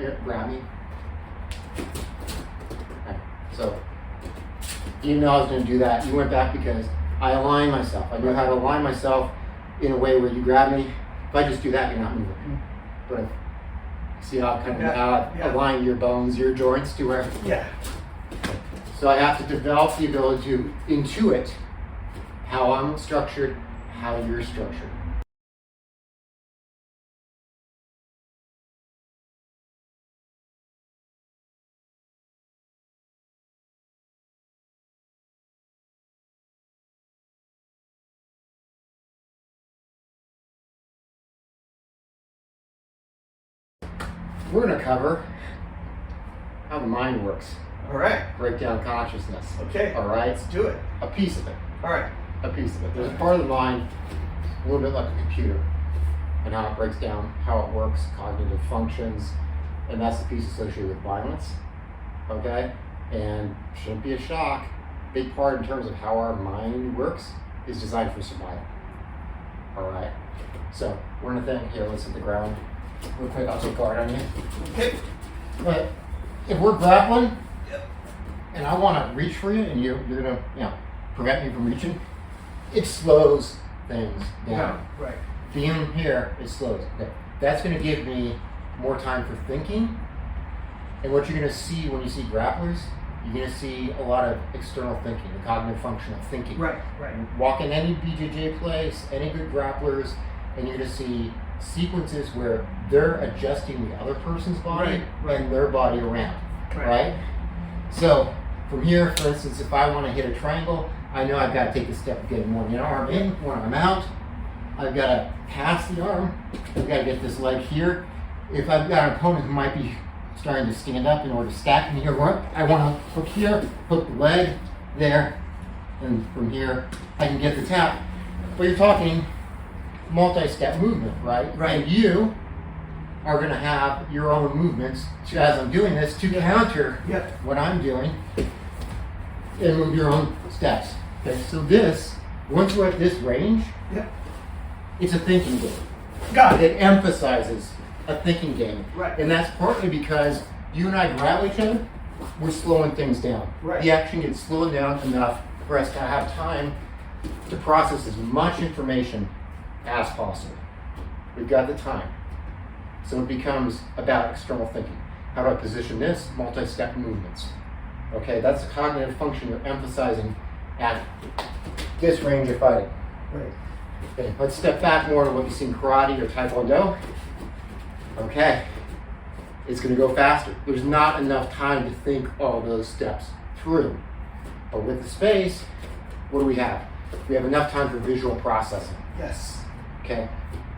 here, grab me. Okay. So, even though I was going to do that, you went back because I aligned myself. I knew how to align myself in a way where you grab me. If I just do that, you're not moving. But see how I kind of align your bones, your joints to where? Yeah. So I have to develop the ability to intuit how I'm structured, how you're structured. We're going to cover how the mind works. All right. Break down consciousness. Okay. All right. Let's do it. A piece of it. All right. A piece of it. There's a part of the mind, a little bit like a computer, and how it breaks down, how it works, cognitive functions, and that's the piece associated with violence. Okay? And shouldn't be a shock. Big part in terms of how our mind works is designed for survival. All right. So we're gonna think here. Let's hit the ground. Real quick, I'll take guard on you. Okay. But if we're grappling, and I want to reach for you, and you're gonna, prevent me from reaching, it slows things down. Yeah, right. Being here, it slows. Okay. That's going to give me more time for thinking. And what you're going to see when you see grapplers, you're going to see a lot of external thinking, the cognitive function of thinking. Right, right. Walk in any BJJ place, any good grapplers, and you're going to see sequences where they're adjusting the other person's body and their body around, right? So from here, for instance, if I want to hit a triangle, I know I've got to take a step of getting one arm in, one arm out. I've got to pass the arm. I've got to get this leg here. If I've got an opponent who might be starting to stand up in order to stack me here, I want to hook here, hook the leg there, and from here I can get the tap. But you're talking multi-step movement, right? Right. And you are going to have your own movements as I'm doing this to counter what I'm doing and move your own steps. Okay, so this, once we're at this range, it's a thinking game. Got it. It emphasizes a thinking game. Right. And that's partly because you and I grab each other, we're slowing things down. Right. The action gets slowed down enough for us to have time to process as much information as possible. We've got the time. So it becomes about external thinking. How do I position this? Multi-step movements. Okay, that's the cognitive function you're emphasizing at this range of fighting. Right. Okay, let's step back more to what you see in karate or taekwondo. Okay, it's going to go faster. There's not enough time to think all those steps through. But with the space, what do we have? We have enough time for visual processing. Yes. Okay,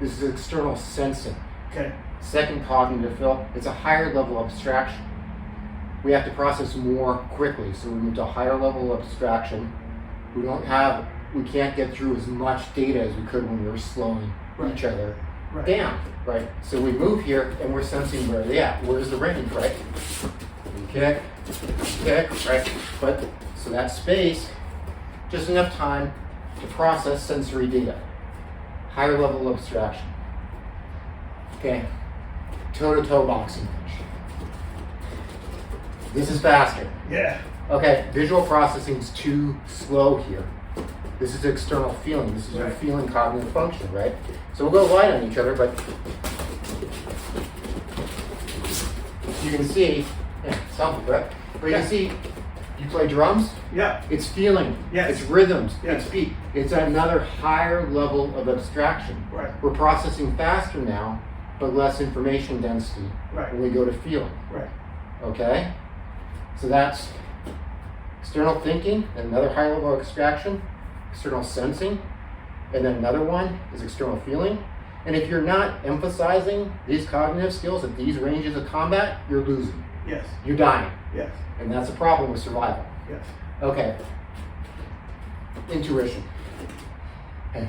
this is external sensing. Okay. Second cognitive field, it's a higher level of abstraction. We have to process more quickly, so we move to a higher level of abstraction. We can't get through as much data as we could when we were slowing each other down, right? So we move here and we're sensing where they at. Where's the range, right? Kick, right? But so that space, just enough time to process sensory data. Higher level of abstraction. Okay, toe-to-toe boxing match. This is faster. Yeah. Okay, visual processing is too slow here. This is external feeling. This is your feeling cognitive function, right? So we'll go light on each other, but you can see, it's helpful, right? But you can see, you play drums? Yeah. It's feeling. Yes. It's rhythms. Yes. It's beat. It's another higher level of abstraction. Right. We're processing faster now, but less information density when we go to feeling. Right. Okay? So that's external thinking, another high level of abstraction, external sensing, and then another one is external feeling. And if you're not emphasizing these cognitive skills at these ranges of combat, you're losing. Yes. You're dying. Yes. And that's a problem with survival. Yes. Okay. Intuition. Okay.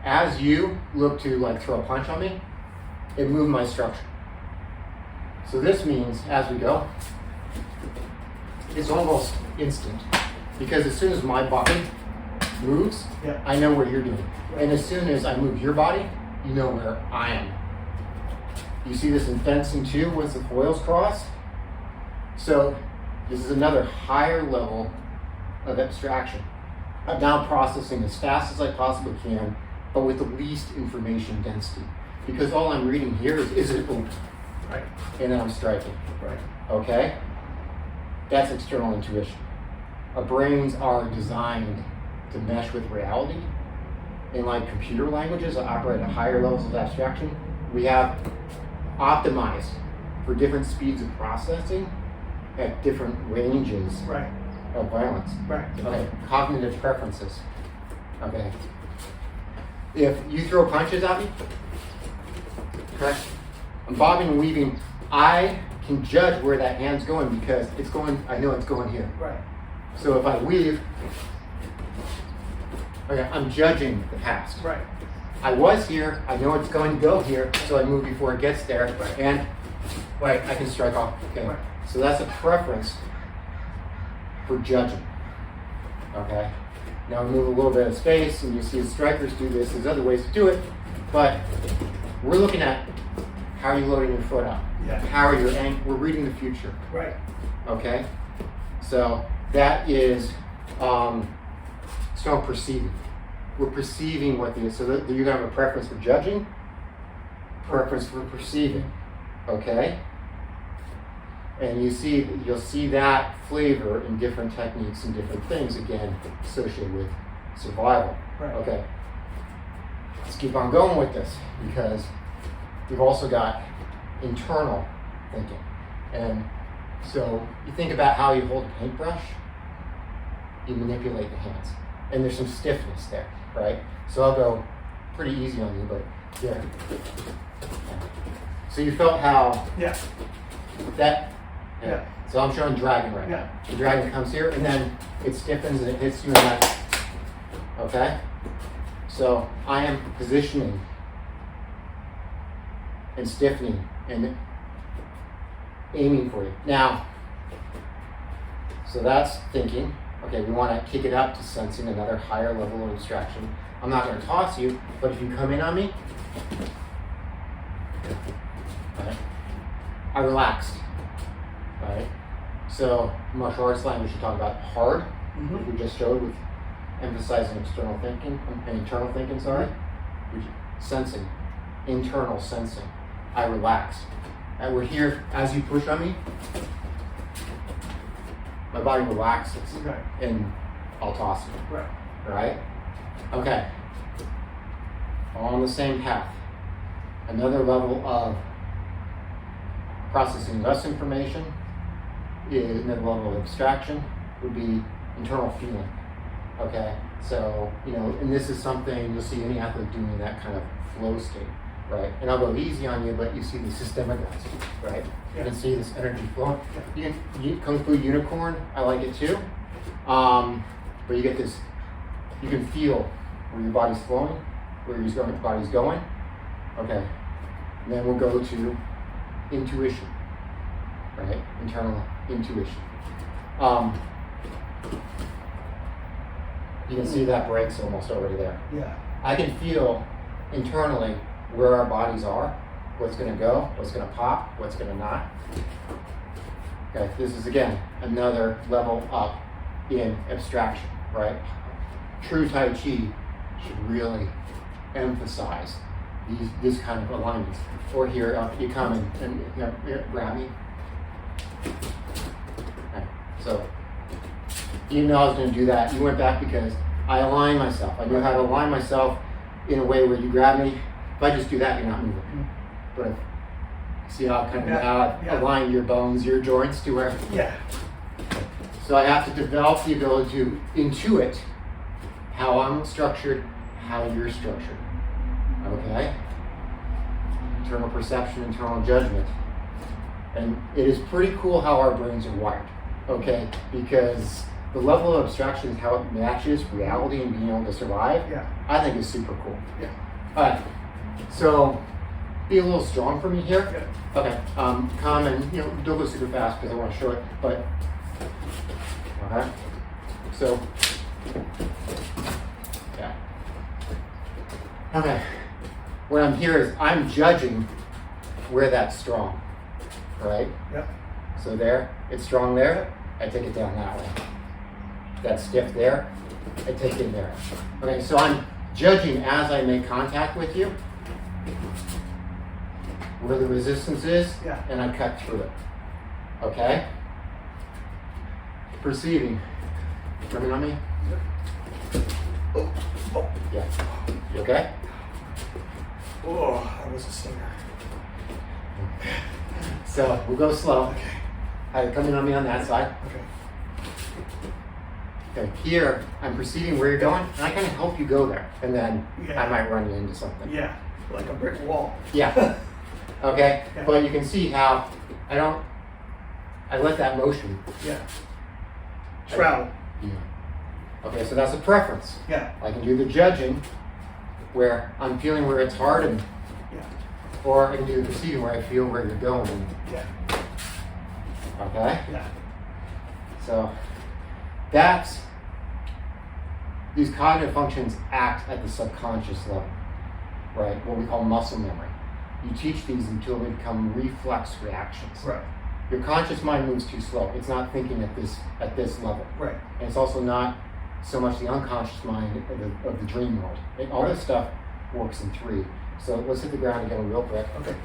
As you look to throw a punch on me, it moved my structure. So this means as we go, it's almost instant. Because as soon as my body moves, I know what you're doing. And as soon as I move your body, you know where I am. You see this in fencing too, once the foils cross. So this is another higher level of abstraction. I'm now processing as fast as I possibly can, but with the least information density. Because all I'm reading here is it open? Right. And then I'm striking. Right. Okay? That's external intuition. Our brains are designed to mesh with reality. In like computer languages that operate at higher levels of abstraction, we have optimized for different speeds of processing at different ranges Right. of violence. Right. Okay, cognitive preferences. Okay. If you throw punches at me, correct? I'm bobbing and weaving. I can judge where that hand's going because it's going, I know it's going here. Right. So if I weave, okay, I'm judging the past. Right. I was here, I know it's going to go here, so I move before it gets there, Right. and right, I can strike off. Okay. Right. So that's a preference for judging. Okay. Now we move a little bit of space, and you see the strikers do this. There's other ways to do it, but we're looking at how are you loading your foot up? Yeah. How are your we're reading the future. Right. Okay. So that is strong perceiving. We're perceiving what the so that you're gonna have a preference for judging, preference for perceiving. Okay. And you'll see that flavor in different techniques and different things, again, associated with survival. Right. Okay. Let's keep on going with this because we've also got internal thinking. And so you think about how you hold a paintbrush, you manipulate the hands. And there's some stiffness there, right? So I'll go pretty easy on you, but yeah. So you felt how Yeah. that. Yeah. So I'm showing dragon right now. Yeah. The dragon comes here and then it stiffens and it hits you in that. Okay? So I am positioning and stiffening and aiming for you. Now, so that's thinking. Okay, we want to kick it up to sensing, another higher level of abstraction. I'm not going to toss you, but if you come in on me, right, I relaxed. Right? So martial arts language, you talk about hard, Mm-hmm. we just showed with emphasizing external thinking, internal thinking, sorry. Sensing, internal sensing. I relax. And we're here, as you push on me, my body relaxes. Right. And I'll toss you. Right. Right? Okay. On the same path. Another level of processing less information is another level of abstraction would be internal feeling. Okay? So, and this is something you'll see any athlete doing that kind of flow state, right? And I'll go easy on you, but you see the systemic ones, right? Yeah. You can see this energy flowing. Yeah. Kung Fu Unicorn, I like it too. But you get this, you can feel where your body's flowing, where your body's going. Okay. And then we'll go to intuition, right? Internal intuition. You can see that breaks almost already there. Yeah. I can feel internally where our bodies are, what's going to go, what's going to pop, what's going to not. Okay, this is again another level up in abstraction, right? True Tai Chi should really emphasize this kind of alignments. Or here, you come and grab me. Okay, so you know I was going to do that. You went back because I aligned myself. I knew how to align myself in a way where you grab me. If I just do that, you're not moving. Mm-hmm. But see how I align your bones, your joints to where? Yeah. So I have to develop the ability to intuit how I'm structured, how you're structured. Okay? Internal perception, internal judgment. And it is pretty cool how our brains are wired. Okay? Because the level of abstraction is how it matches reality and being able to survive. Yeah. I think is super cool. Yeah. Alright. So be a little strong for me here. Yeah. Okay. Come and don't go super fast because I want to show it. But okay. So yeah. Okay. What I'm here is I'm judging where that's strong, right? Yep. So there, it's strong there, I take it down that way. That's stiff there, I take it there. Okay, so I'm judging as I make contact with you where the resistance is, and I cut through it. Okay? Perceiving. Coming on me? Oh. Yeah. You okay? Oh, that was a stinger. So we'll go slow. Okay. Coming on me on that side. Okay, here I'm perceiving where you're going, and I kind of help you go there, and then I might run you into something. Yeah, like a brick wall. Yeah. Okay, Yeah. but you can see how I let that motion. Yeah. Travel. Yeah. Okay, so that's a preference. Yeah. I can do the judging where I'm feeling where it's hard, and or I can do the perceiving where I feel where you're going. Yeah. Okay? Yeah. So these cognitive functions act at the subconscious level, right? What we call muscle memory. You teach these until they become reflex reactions. Right. Your conscious mind moves too slow. It's not thinking at this level. Right. And it's also not so much the unconscious mind of the dream world. All this stuff works in 3. So let's hit the ground again real quick. Okay.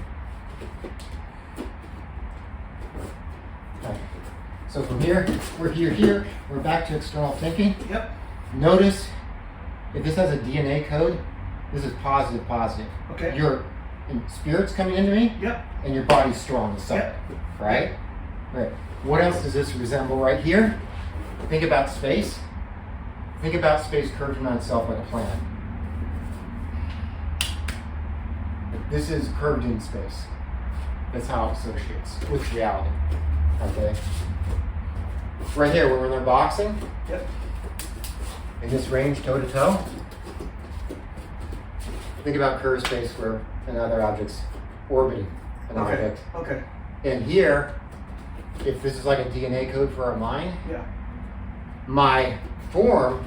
Okay. So from here, here, we're back to external thinking. Yep. Notice if this has a DNA code, this is positive. Okay. Your spirit's coming into me. Yep. And your body's strong as such. Right? Right. What else does this resemble right here? Think about space. Think about space curving on itself like a planet. This is curved in space. That's how it associates with reality. Okay? Right here, when we're boxing, in this range toe to toe, think about curved space where another object's orbiting an object. Okay. And here, if this is like a DNA code for our mind, my form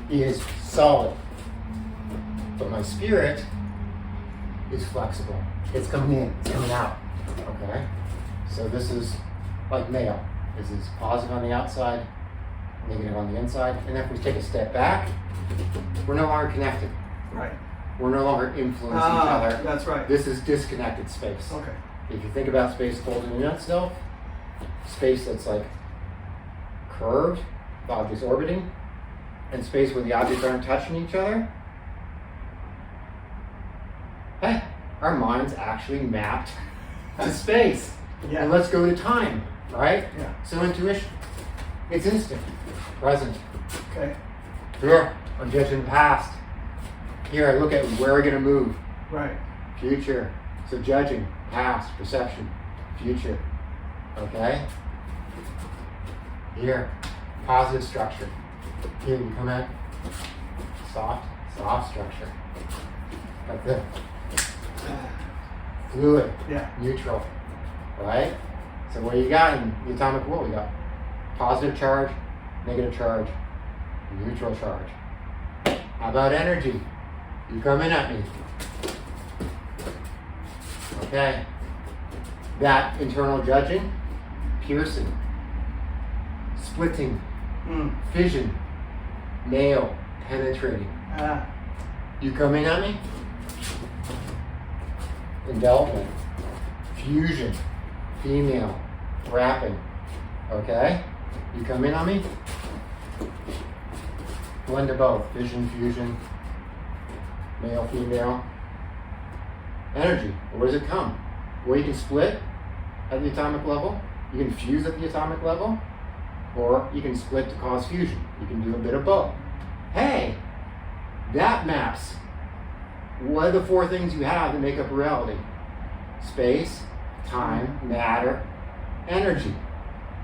is solid, but my spirit is flexible. It's coming in, it's coming out. Okay? So this is like male. This is positive on the outside, negative on the inside. And if we take a step back, we're no longer connected. Right. We're no longer influencing each other. That's right. This is disconnected space. Okay. If you think about space holding in itself, space that's like curved, the objects orbiting, and space where the objects aren't touching each other, hey, our mind's actually mapped to space. Yeah. And let's go to time, right? Yeah. So intuition, it's instant, present. Okay. Here, I'm judging the past. Here, I look at where we're going to move. Right. Future. So judging, past, perception, future. Okay? Here, positive structure. Here, you come at soft structure. Like this. Fluid. Yeah. Neutral. Right? So what you got in the atomic world? You got positive charge, negative charge, neutral charge. How about energy? You come in at me. Okay. That internal judging, piercing, splitting, fission, nail, penetrating. You come in at me. Envelopment, fusion, female, wrapping. Okay? You come in on me. Blend of both. Fission, fusion, male, female. Energy. Where does it come? Well, you can split at the atomic level. You can fuse at the atomic level. Or you can split to cause fusion. You can do a bit of both. Hey, that maps. What are the 4 things you have that make up reality? Space, time, matter, energy.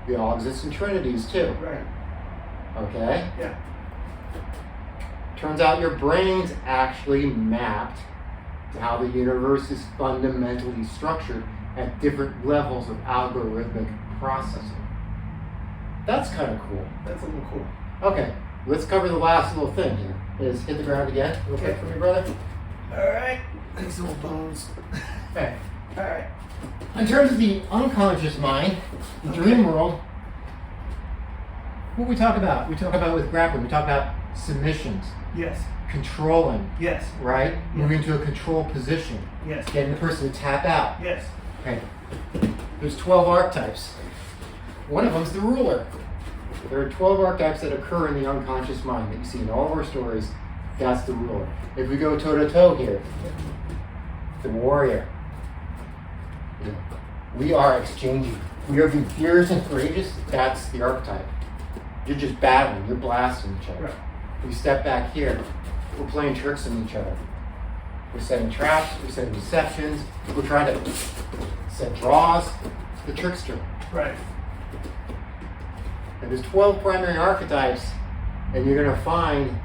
They all exist in trinities too. Right. Okay? Yeah. Turns out your brain's actually mapped to how the universe is fundamentally structured at different levels of algorithmic processing. That's kind of cool. That's a little cool. Okay, let's cover the last little thing here. Is hit the ground again. Real quick for me, brother. All right. These little bones. Okay. All right. In terms of the unconscious mind, the dream world, what we talk about? We talk about with grappling, we talk about submissions, Yes. controlling, Yes. right? Moving to a control position, Yes. getting the person to tap out. Yes. Okay. There's 12 archetypes. One of them's the ruler. There are 12 archetypes that occur in the unconscious mind that you see in all of our stories. That's the ruler. If we go toe to toe here, the warrior. We are exchanging. We are being fierce and courageous. That's the archetype. You're just battling. You're blasting each other. Right. We step back here. We're playing tricks on each other. We're setting traps. We're setting deceptions. We're trying to set draws. The trickster. Right. And there's 12 primary archetypes, and you're going to find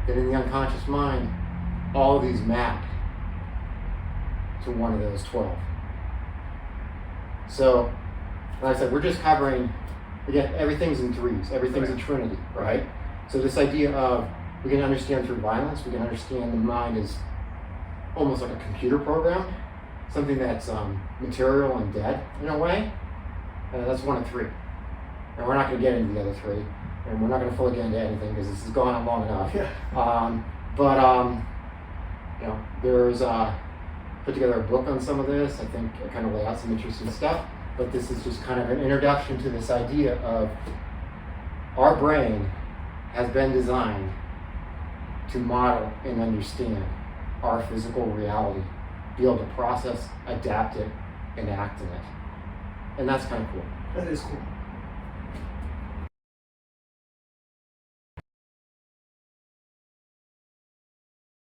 that in the unconscious mind, all of these map to one of those 12. So, like I said, we're just covering, again, everything's in threes, everything's in trinity, right? So this idea of we can understand through violence, we can understand the mind is almost like a computer program, something that's material and dead in a way. That's one of three. And we're not going to get into the other three, and we're not going to fully get into anything because this has gone on long enough. Yeah. You know, there's put together a book on some of this. I think I kind of lay out some interesting stuff, but this is just kind of an introduction to this idea of our brain has been designed to model and understand our physical reality, be able to process, adapt it, and act in it. And that's kind of cool. That is cool.